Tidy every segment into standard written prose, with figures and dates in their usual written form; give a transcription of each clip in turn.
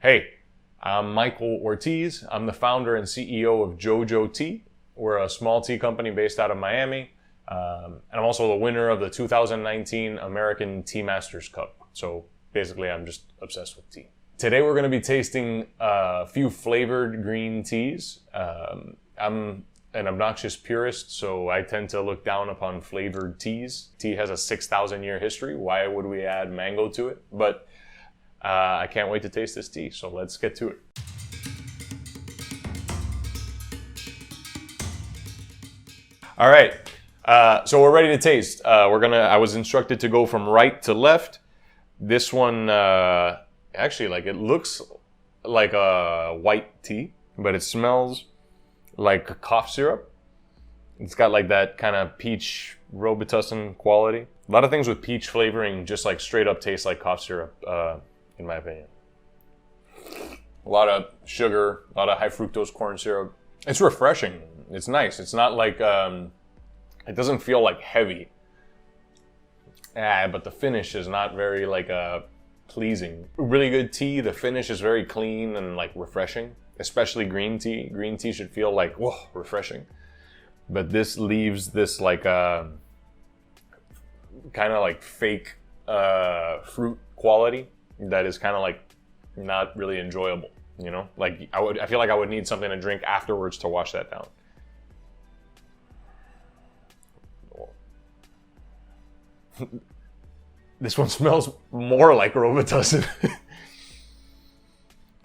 Hey, I'm Michael Ortiz. I'm the founder and CEO of JoJo Tea. We're a small tea company based out of Miami. And I'm also the winner of the 2019 American Tea Masters Cup. So basically, I'm just obsessed with tea. Today, we're going to be tasting a few flavored green teas. I'm an obnoxious purist, so I tend to look down upon flavored teas. Tea has a 6,000-year history. Why would we add mango to it? But I can't wait to taste this tea, so let's get to it. All right, so we're ready to taste. I was instructed to go from right to left. This one, actually, it looks like a white tea, but it smells like cough syrup. It's got like that kind of peach Robitussin quality. A lot of things with peach flavoring just like straight up taste like cough syrup, in my opinion. A lot of sugar, a lot of high fructose corn syrup. It's refreshing. It's nice. It's not like, it doesn't feel like heavy. But the finish is not very pleasing. Really good tea. The finish is very clean and like refreshing, especially green tea. Green tea should feel like, whoa, refreshing. But this leaves this like kind of like fake fruit quality that is kind of like not really enjoyable, you know? Like I feel like I would need something to drink afterwards to wash that down. This one smells more like Robitussin.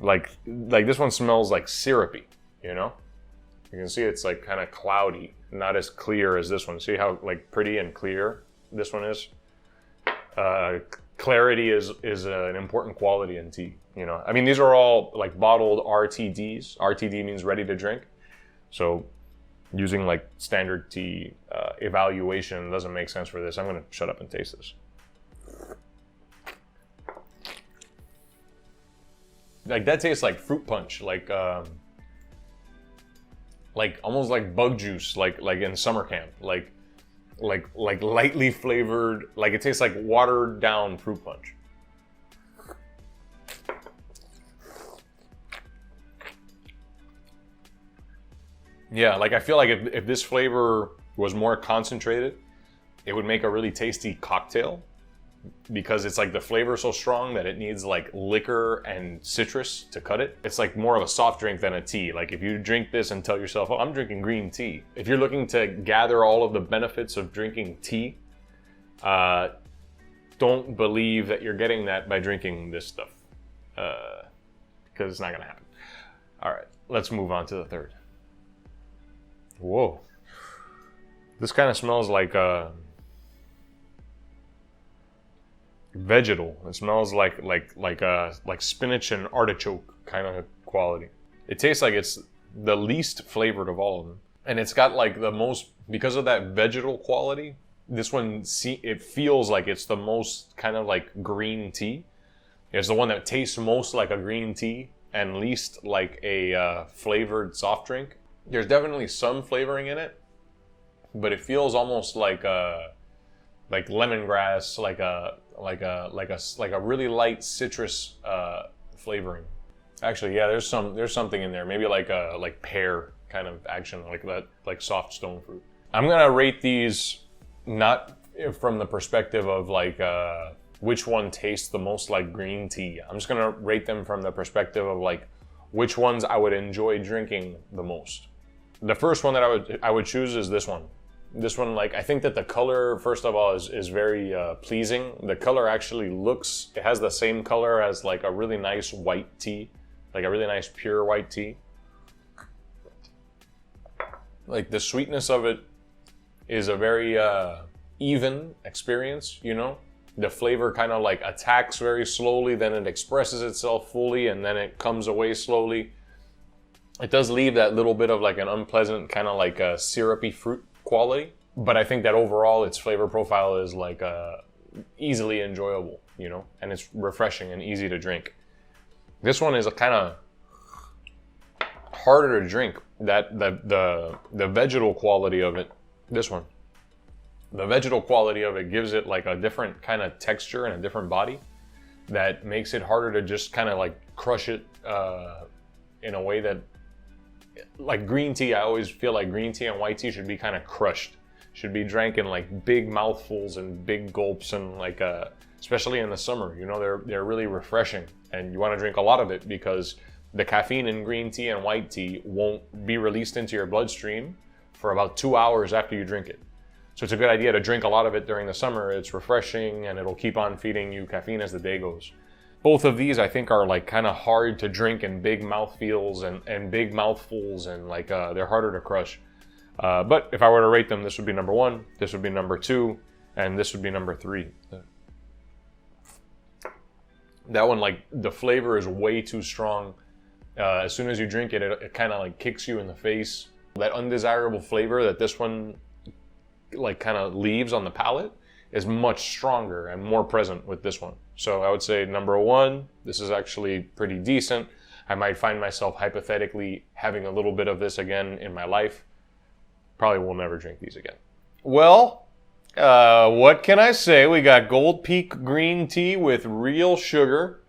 like this one smells like syrupy, you know? You can see it's like kind of cloudy, not as clear as this one. See how like pretty and clear this one is? Clarity is an important quality in tea, you know? I mean, these are all like bottled RTDs. RTD means ready to drink. So using like standard tea evaluation doesn't make sense for this. I'm gonna shut up and taste this. Like that tastes like fruit punch, like almost like bug juice, like in summer camp, like lightly flavored, like it tastes like watered down fruit punch. Yeah, like I feel like if this flavor was more concentrated, it would make a really tasty cocktail, because it's like the flavor is so strong that it needs like liquor and citrus to cut it. It's like more of a soft drink than a tea. Like if you drink this and tell yourself, oh, I'm drinking green tea. If you're looking to gather all of the benefits of drinking tea, don't believe that you're getting that by drinking this stuff, because it's not gonna happen. All right, let's move on to the third. Whoa. This kind of smells like vegetal. It smells like spinach and artichoke kind of quality. It tastes like it's the least flavored of all of them, and it's got like the most, because of that vegetal quality. This one, it feels like it's the most kind of like green tea. It's the one that tastes most like a green tea and least like a flavored soft drink. There's definitely some flavoring in it, but it feels almost like lemongrass, like a really light citrus flavoring. Actually, yeah, there's something in there. Maybe like pear kind of action, like that, like soft stone fruit. I'm gonna rate these not from the perspective of like which one tastes the most like green tea. I'm just gonna rate them from the perspective of like which ones I would enjoy drinking the most. The first one that I would choose is this one. This one, like, I think that the color, first of all, is very pleasing. The color actually it has the same color as like a really nice white tea, like a really nice pure white tea. Like the sweetness of it is a very even experience, you know? The flavor kind of like attacks very slowly, then it expresses itself fully, and then it comes away slowly. It does leave that little bit of like an unpleasant kind of like a syrupy fruit quality, but I think that overall its flavor profile is like easily enjoyable, you know, and it's refreshing and easy to drink. This one is a kind of harder to drink. That the vegetal quality of it, this one, the vegetal quality of it gives it like a different kind of texture and a different body that makes it harder to just kind of like crush it in a way that, like green tea, I always feel like green tea and white tea should be kind of crushed. Should be drank in like big mouthfuls and big gulps, and like especially in the summer, you know, they're really refreshing, and you want to drink a lot of it because the caffeine in green tea and white tea won't be released into your bloodstream for about 2 hours after you drink it. So it's a good idea to drink a lot of it during the summer. It's refreshing and it'll keep on feeding you caffeine as the day goes. Both of these I think are like kind of hard to drink in big mouthfeels and big mouthfuls, and like they're harder to crush. But if I were to rate them, this would be number 1, this would be number 2, and this would be number 3. That one, like the flavor is way too strong. As soon as you drink it, it kind of like kicks you in the face. That undesirable flavor that this one like kind of leaves on the palate is much stronger and more present with this one. So I would say number 1, this is actually pretty decent. I might find myself hypothetically having a little bit of this again in my life. Probably will never drink these again. Well, what can I say? We got Gold Peak green tea with real sugar,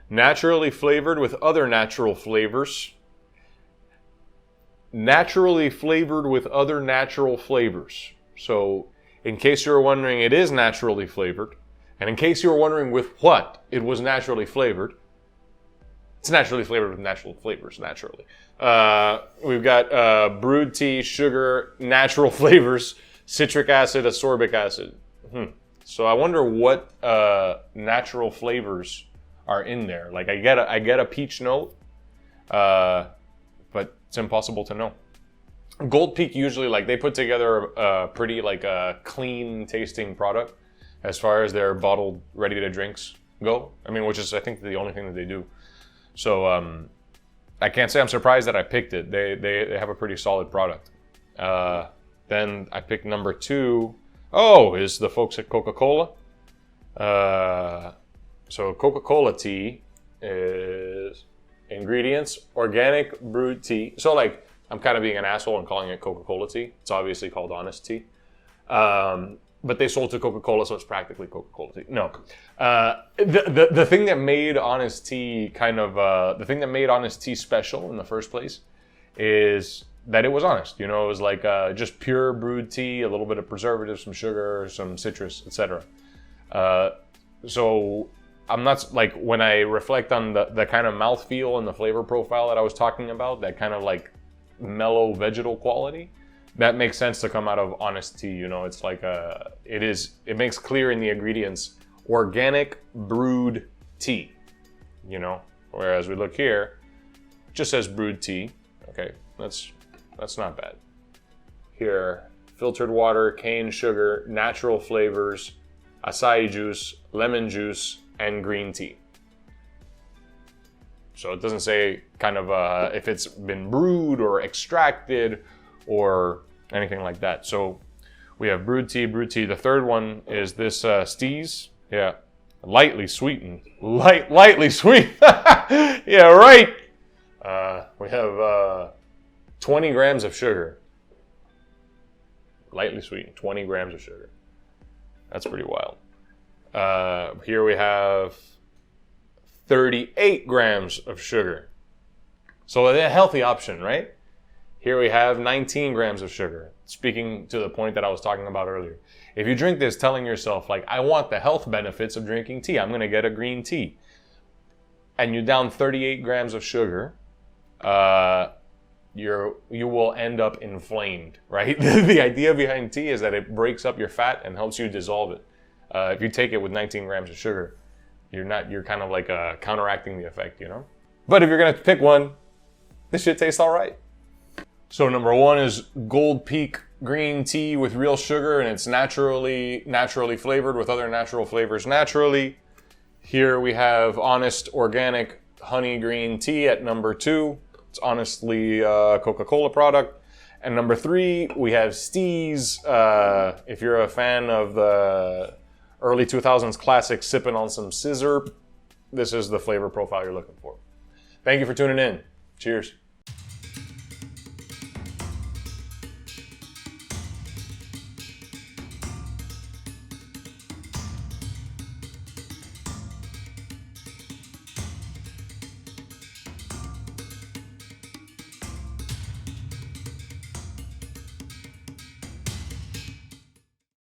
naturally flavored with other natural flavors. Naturally flavored with other natural flavors. So, in case you were wondering, it is naturally flavored. And in case you were wondering with what it was naturally flavored, it's naturally flavored with natural flavors, naturally. We've got brewed tea, sugar, natural flavors, citric acid, ascorbic acid. So I wonder what natural flavors are in there. Like I get a peach note, but it's impossible to know. Gold Peak usually, like, they put together a pretty like clean tasting product as far as their bottled ready to drinks go. I mean, which is I think the only thing that they do. So I can't say I'm surprised that I picked it. They have a pretty solid product. Then I picked number 2. Oh, is the folks at Coca-Cola. So Coca-Cola tea is ingredients, organic brewed tea. So like, I'm kind of being an asshole and calling it Coca-Cola tea. It's obviously called Honest Tea. But they sold to Coca-Cola, so it's practically Coca-Cola tea. No. The thing that made Honest Tea the thing that made Honest Tea special in the first place is that it was honest. You know, it was like just pure brewed tea, a little bit of preservatives, some sugar, some citrus, etc. So I'm not, like, when I reflect on the kind of mouthfeel and the flavor profile that I was talking about, that kind of like mellow vegetal quality, that makes sense to come out of Honest Tea. You know, it's like it makes clear in the ingredients, organic brewed tea, you know, whereas we look here, it just says brewed tea. Okay, that's not bad. Here, filtered water, cane sugar, natural flavors, acai juice, lemon juice, and green tea. So it doesn't say kind of if it's been brewed or extracted or anything like that. So we have brewed tea. The third one is this Steaz. Yeah, lightly sweetened. Lightly sweet. Yeah, right. We have 20 grams of sugar. Lightly sweetened, 20 grams of sugar. That's pretty wild. Here we have 38 grams of sugar. So a healthy option, right? Here we have 19 grams of sugar. Speaking to the point that I was talking about earlier. If you drink this telling yourself, like, I want the health benefits of drinking tea, I'm going to get a green tea, and you're down 38 grams of sugar, you will end up inflamed, right? The idea behind tea is that it breaks up your fat and helps you dissolve it. If you take it with 19 grams of sugar, you're kind of like counteracting the effect, you know? But if you're going to pick one, this shit tastes all right. So number 1 is Gold Peak green tea with real sugar, and it's naturally flavored with other natural flavors naturally. Here we have Honest Organic Honey Green Tea at number 2. It's honestly a Coca-Cola product. And number 3, we have Steaz. If you're a fan of the early 2000s classic Sippin' on Some Scissor, this is the flavor profile you're looking for. Thank you for tuning in. Cheers.